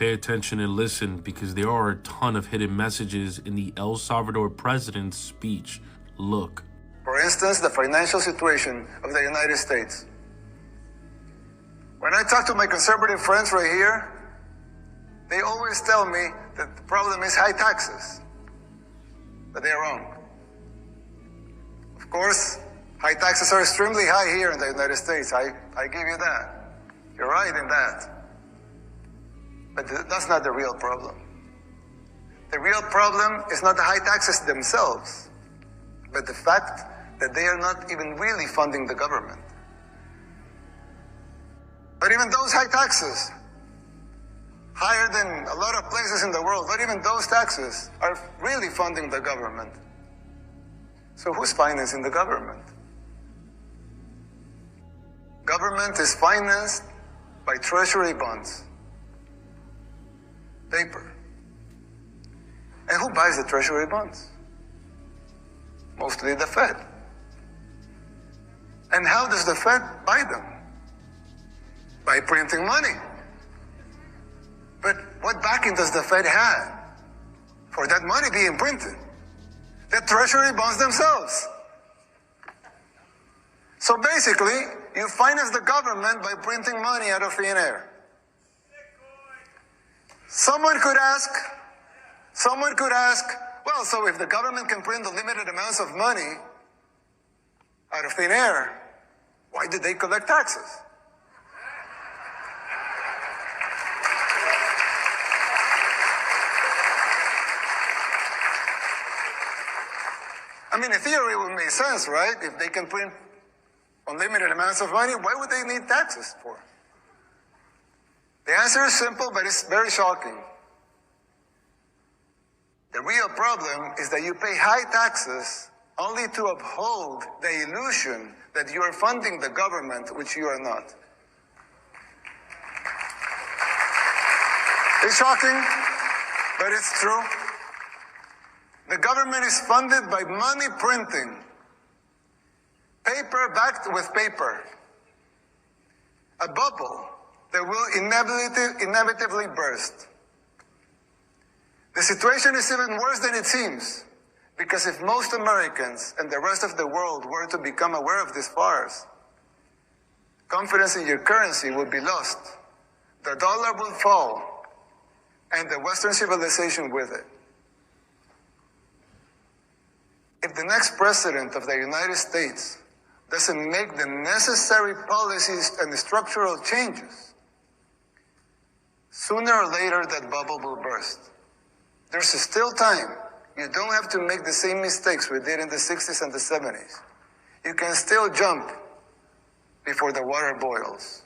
Pay attention and listen, because there are a ton of hidden messages in the El Salvador president's speech. Look. For instance, the financial situation of the United States. When I talk to my conservative friends right here, they always tell me that the problem is high taxes. But they're wrong. Of course, high taxes are extremely high here in the United States. I give you that. You're right in that. But that's not the real problem. The real problem is not the high taxes themselves, but the fact that they are not even really funding the government. But even those high taxes, higher than a lot of places in the world, but even those taxes are really funding the government. So who's financing the government? Government is financed by treasury bonds, paper. And who buys the treasury bonds? Mostly the Fed. And how does the Fed buy them? By printing money. But what backing does the Fed have for that money being printed? The treasury bonds themselves. So basically, you finance the government by printing money out of thin air. Someone could ask, well, so if the government can print unlimited amounts of money out of thin air, why did they collect taxes? I mean, in theory, it would make sense, right? If they can print unlimited amounts of money, why would they need taxes for? The answer is simple, but it's very shocking. The real problem is that you pay high taxes only to uphold the illusion that you are funding the government, which you are not. It's shocking, but it's true. The government is funded by money printing, paper backed with paper, a bubble that will inevitably burst. The situation is even worse than it seems, because if most Americans and the rest of the world were to become aware of this farce, confidence in your currency would be lost, the dollar would fall, and the Western civilization with it. If the next president of the United States doesn't make the necessary policies and structural changes, sooner or later that bubble will burst. There's still time. You don't have to make the same mistakes we did in the 60s and the 70s. You can still jump before the water boils.